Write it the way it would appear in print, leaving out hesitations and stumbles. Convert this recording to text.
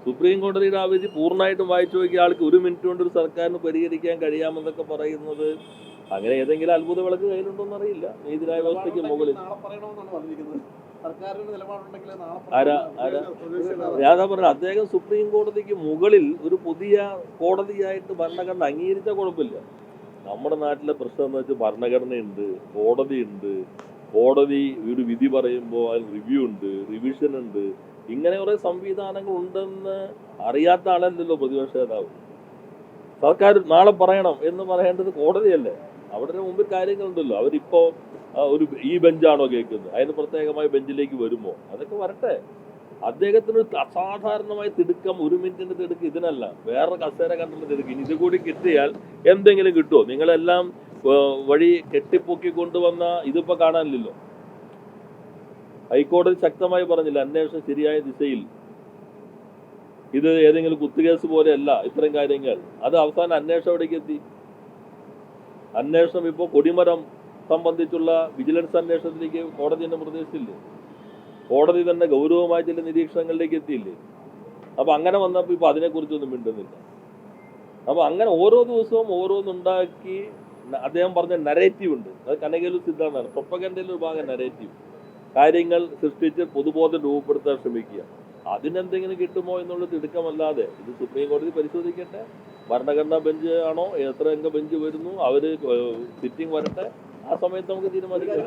Supreme കോടതിയുടെ ആ വിധി പൂർണ്ണമായിട്ടും വായിച്ചു നോക്കിയ ആൾക്ക് 1 മിനിറ്റ് കൊണ്ട് ഒരു സർക്കാരിന് പരിഹരിക്കാൻ കഴിയാമെന്നൊക്കെ പറയുന്നത് അങ്ങനെ ഏതെങ്കിലും അത്ഭുത വിളക്ക് കയ്യിലുണ്ടോന്ന് അറിയില്ല. നീതിന്യായ വ്യവസ്ഥയ്ക്ക് മുകളിൽ ആരാ ആരാ ഞാൻ പറഞ്ഞത് അദ്ദേഹം സുപ്രീം കോടതിക്ക് മുകളിൽ ഒരു പുതിയ കോടതിയായിട്ട് ഭരണഘടന അംഗീകരിച്ച കുഴപ്പമില്ല. നമ്മുടെ നാട്ടിലെ പ്രശ്നം എന്ന് വെച്ചാൽ ഭരണഘടനയുണ്ട്, കോടതിയുണ്ട്, കോടതി ഒരു വിധി പറയുമ്പോൾ അതിൽ റിവ്യൂ ഉണ്ട്, റിവിഷൻ ഉണ്ട്, ഇങ്ങനെ കുറെ സംവിധാനങ്ങൾ ഉണ്ടെന്ന് അറിയാത്ത ആളല്ലല്ലോ പ്രതിപക്ഷ നേതാവ്. സർക്കാർ നാളെ പറയണം എന്ന് പറയേണ്ടത് കോടതിയല്ലേ? അവിടെ മുമ്പിൽ കാര്യങ്ങളുണ്ടല്ലോ. അവരിപ്പോ ഒരു ഈ ബെഞ്ചാണോ കേൾക്കുന്നത്, അതിന് പ്രത്യേകമായ ബെഞ്ചിലേക്ക് വരുമോ? അതൊക്കെ വരട്ടെ. അദ്ദേഹത്തിന് അസാധാരണമായ തിടുക്കം, 1 മിനിറ്റിന്റെ തിടുക്ക് ഇതിനല്ല, വേറെ കസേര കണ്ടുള്ള തിടുക്ക്. ഇനി ഇത് കൂടി കിട്ടിയാൽ എന്തെങ്കിലും കിട്ടുമോ? നിങ്ങളെല്ലാം വഴി കെട്ടിപ്പൊക്കി കൊണ്ടുവന്ന ഇതിപ്പോ കാണാനില്ലല്ലോ. ഹൈക്കോടതി ശക്തമായി പറഞ്ഞില്ല അന്വേഷണം ശരിയായ ദിശയിൽ, ഇത് ഏതെങ്കിലും കുത്തുകേസ് പോലെയല്ല ഇത്തരം കാര്യങ്ങൾ. അത് അവസാനം അന്വേഷണം എവിടേക്ക് എത്തി? അന്വേഷണം ഇപ്പോൾ കൊടിമരം സംബന്ധിച്ചുള്ള വിജിലൻസ് അന്വേഷണത്തിലേക്ക് കോടതി തന്നെ നിർദ്ദേശിച്ചില്ലേ? കോടതി തന്നെ ഗൗരവമായ ചില നിരീക്ഷണങ്ങളിലേക്ക് എത്തിയില്ലേ? അപ്പൊ അങ്ങനെ വന്നപ്പോൾ ഇപ്പൊ അതിനെക്കുറിച്ചൊന്നും മിണ്ടുന്നില്ല. അപ്പൊ അങ്ങനെ ഓരോ ദിവസവും ഓരോന്നുണ്ടാക്കി അദ്ദേഹം പറഞ്ഞ നരേറ്റീവ് ഉണ്ട്. അത് കനകലു സിദ്ധാന്താണ്. പ്രൊപ്പഗൻഡയിലെ ഒരു ഭാഗം നരേറ്റീവ്. കാര്യങ്ങൾ സൃഷ്ടിച്ച് പൊതുബോധം രൂപപ്പെടുത്താൻ ശ്രമിക്കുക. അതിനെന്തെങ്കിലും കിട്ടുമോ എന്നുള്ള തിടുക്കമല്ലാതെ ഇത് സുപ്രീം കോടതി പരിശോധിക്കട്ടെ. ഭരണഘടനാ ബെഞ്ച് ആണോ, എത്ര അംഗ ബെഞ്ച് വരുന്നു, അവര് സിറ്റിംഗ് വരട്ടെ, ആ സമയത്ത് നമുക്ക് തീരുമാനിക്കാം.